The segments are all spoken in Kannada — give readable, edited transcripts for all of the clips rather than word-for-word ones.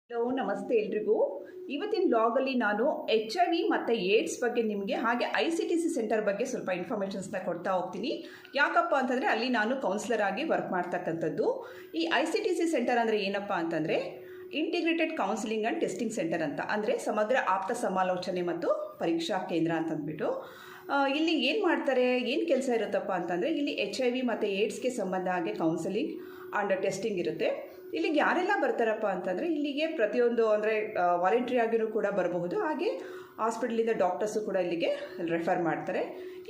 ಹಲೋ ನಮಸ್ತೆ ಎಲ್ರಿಗೂ. ಇವತ್ತಿನ ಬ್ಲಾಗಲ್ಲಿ ನಾನು HIV ಮತ್ತು ಏಡ್ಸ್ ಬಗ್ಗೆ ನಿಮಗೆ ಹಾಗೆ ICTC ಸೆಂಟರ್ ಬಗ್ಗೆ ಸ್ವಲ್ಪ ಇನ್ಫಾರ್ಮೇಷನ್ಸ್ನ ಕೊಡ್ತಾ ಹೋಗ್ತೀನಿ. ಯಾಕಪ್ಪ ಅಂತಂದರೆ ಅಲ್ಲಿ ನಾನು ಕೌನ್ಸಿಲರ್ ಆಗಿ ವರ್ಕ್ ಮಾಡ್ತಕ್ಕಂಥದ್ದು. ಈ ICTC ಸೆಂಟರ್ ಅಂದರೆ ಏನಪ್ಪ ಅಂತಂದರೆ integrated counselling and testing centre ಅಂತ, ಅಂದರೆ ಸಮಗ್ರ ಆಪ್ತ ಸಮಾಲೋಚನೆ ಮತ್ತು ಪರೀಕ್ಷಾ ಕೇಂದ್ರ ಅಂತಂದ್ಬಿಟ್ಟು ಇಲ್ಲಿ ಏನು ಮಾಡ್ತಾರೆ, ಏನು ಕೆಲಸ ಇರುತ್ತಪ್ಪ ಅಂತಂದರೆ ಇಲ್ಲಿ HIV ಮತ್ತು ಏಡ್ಸ್ಗೆ ಸಂಬಂಧ ಹಾಗೆ ಕೌನ್ಸಿಲಿಂಗ್ ಆ್ಯಂಡ್ ಟೆಸ್ಟಿಂಗ್ ಇರುತ್ತೆ. ಇಲ್ಲಿಗೆ ಯಾರೆಲ್ಲ ಬರ್ತಾರಪ್ಪ ಅಂತಂದರೆ ಇಲ್ಲಿಗೆ ಪ್ರತಿಯೊಂದು ಅಂದರೆ ವಾಲಂಟ್ರಿ ಆಗಿಯೂ ಕೂಡ ಬರಬಹುದು, ಹಾಗೆ ಹಾಸ್ಪಿಟಲಿಂದ ಡಾಕ್ಟರ್ಸು ಕೂಡ ಇಲ್ಲಿಗೆ ರೆಫರ್ ಮಾಡ್ತಾರೆ.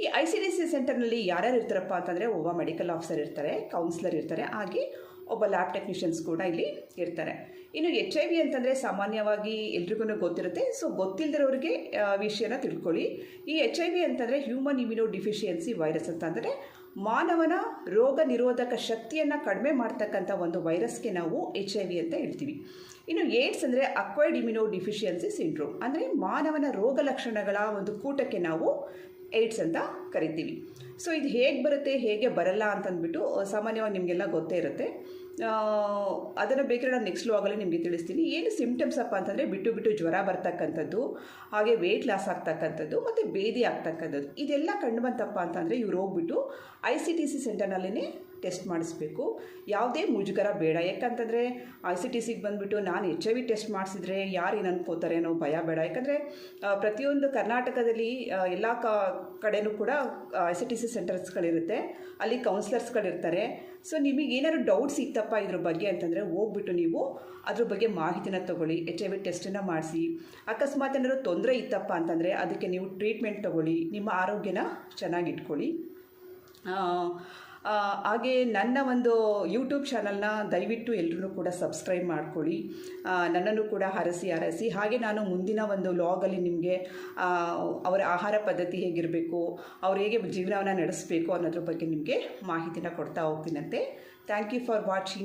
ಈ ICTC ಸೆಂಟರ್ನಲ್ಲಿ ಯಾರ್ಯಾರು ಇರ್ತಾರಪ್ಪ ಅಂತಂದರೆ ಒಬ್ಬ ಮೆಡಿಕಲ್ ಆಫೀಸರ್ ಇರ್ತಾರೆ, ಕೌನ್ಸಿಲರ್ ಇರ್ತಾರೆ, ಹಾಗೆ ಒಬ್ಬ ಲ್ಯಾಬ್ ಟೆಕ್ನಿಷಿಯನ್ಸ್ ಕೂಡ ಇಲ್ಲಿ ಇರ್ತಾರೆ. ಇನ್ನು HIV ಅಂತಂದರೆ ಸಾಮಾನ್ಯವಾಗಿ ಎಲ್ರಿಗೂ ಗೊತ್ತಿರುತ್ತೆ. ಸೊ ಗೊತ್ತಿಲ್ಲದಿರೋರಿಗೆ ವಿಷಯನ ತಿಳ್ಕೊಳ್ಳಿ. ಈ HIV ಅಂತಂದರೆ ಹ್ಯೂಮನ್ ಇಮ್ಯುನೋ ಡಿಫಿಷಿಯನ್ಸಿ ವೈರಸ್ ಅಂತ, ಅಂದರೆ ಮಾನವನ ರೋಗ ನಿರೋಧಕ ಶಕ್ತಿಯನ್ನು ಕಡಿಮೆ ಮಾಡ್ತಕ್ಕಂಥ ಒಂದು ವೈರಸ್ಗೆ ನಾವು HIV ಅಂತ ಹೇಳ್ತೀವಿ. ಇನ್ನು ಏಡ್ಸ್ ಅಂದರೆ ಅಕ್ವೈರ್ಡ್ ಇಮ್ಯುನೋ ಡಿಫಿಷಿಯನ್ಸಿ ಸಿಂಡ್ರೋಮ್, ಅಂದರೆ ಮಾನವನ ರೋಗ ಲಕ್ಷಣಗಳ ಒಂದು ಕೂಟಕ್ಕೆ ನಾವು ಏಡ್ಸ್ ಅಂತ ಕರಿತೀವಿ. ಸೊ ಇದು ಹೇಗೆ ಬರುತ್ತೆ ಹೇಗೆ ಬರಲ್ಲ ಅಂತಂದ್ಬಿಟ್ಟು ಸಾಮಾನ್ಯವಾಗಿ ನಿಮಗೆಲ್ಲ ಗೊತ್ತೇ ಇರುತ್ತೆ. ಅದನ್ನು ಬೇಕಾದ್ರೆ ನಾನು ನೆಕ್ಸ್ಟ್ ವ್ಲಾಗಲ್ಲಿ ನಿಮಗೆ ತಿಳಿಸ್ತೀನಿ. ಏನು ಸಿಮ್ಟಮ್ಸ್ ಅಪ್ಪ ಅಂತಂದರೆ ಬಿಟ್ಟು ಜ್ವರ ಬರ್ತಕ್ಕಂಥದ್ದು, ಹಾಗೆ ವೆಯ್ಟ್ ಲಾಸ್ ಆಗ್ತಕ್ಕಂಥದ್ದು ಮತ್ತು ಬೇದಿ ಆಗ್ತಕ್ಕಂಥದ್ದು. ಇದೆಲ್ಲ ಕಂಡು ಬಂತಪ್ಪ ಅಂತಂದರೆ ಇವ್ರು ಹೋಗ್ಬಿಟ್ಟು ICTC ಸೆಂಟರ್ನಲ್ಲೇ ಟೆಸ್ಟ್ ಮಾಡಿಸ್ಬೇಕು. ಯಾವುದೇ ಮುಜುಗರ ಬೇಡ. ಯಾಕಂತಂದರೆ ICTCಗೆ ಬಂದುಬಿಟ್ಟು ನಾನು HIV ಟೆಸ್ಟ್ ಮಾಡಿಸಿದ್ರೆ ಯಾರು ಏನು ಅನ್ಕೋತಾರೆ ಅನ್ನೋ ಭಯ ಬೇಡ. ಯಾಕಂದರೆ ಪ್ರತಿಯೊಂದು ಕರ್ನಾಟಕದಲ್ಲಿ ಎಲ್ಲ ಕಡೆಯೂ ಕೂಡ ICTC ಸೆಂಟರ್ಸ್ಗಳಿರುತ್ತೆ, ಅಲ್ಲಿ ಕೌನ್ಸಿಲರ್ಸ್ಗಳಿರ್ತಾರೆ. ಸೊ ನಿಮಗೆ ಏನಾದ್ರು ಡೌಟ್ಸ್ ಇತ್ತಪ್ಪ ಇದ್ರ ಬಗ್ಗೆ ಅಂತಂದರೆ ಹೋಗ್ಬಿಟ್ಟು ನೀವು ಅದ್ರ ಬಗ್ಗೆ ಮಾಹಿತಿನ ತೊಗೊಳ್ಳಿ, HIV ಟೆಸ್ಟನ್ನು ಮಾಡಿಸಿ. ಅಕಸ್ಮಾತ್ ಏನಾದ್ರು ತೊಂದರೆ ಇತ್ತಪ್ಪ ಅಂತಂದರೆ ಅದಕ್ಕೆ ನೀವು ಟ್ರೀಟ್ಮೆಂಟ್ ತೊಗೊಳ್ಳಿ, ನಿಮ್ಮ ಆರೋಗ್ಯನ ಚೆನ್ನಾಗಿಟ್ಕೊಳ್ಳಿ. ಹಾಗೆ ನನ್ನ ಒಂದು ಯೂಟ್ಯೂಬ್ ಚಾನಲ್ನ ದಯವಿಟ್ಟು ಎಲ್ಲರೂ ಕೂಡ ಸಬ್ಸ್ಕ್ರೈಬ್ ಮಾಡ್ಕೊಳ್ಳಿ. ನನ್ನನ್ನು ಕೂಡ ಹರಸಿ ಹಾಗೆ ನಾನು ಮುಂದಿನ ಒಂದು ವ್ಲಾಗಲ್ಲಿ ನಿಮಗೆ ಅವರ ಆಹಾರ ಪದ್ಧತಿ ಹೇಗಿರಬೇಕು, ಅವ್ರು ಹೇಗೆ ಜೀವನವನ್ನು ನಡೆಸಬೇಕು ಅನ್ನೋದ್ರ ಬಗ್ಗೆ ನಿಮಗೆ ಮಾಹಿತಿನ ಕೊಡ್ತಾ ಹೋಗ್ತೀನಂತೆ. Thank you for watching.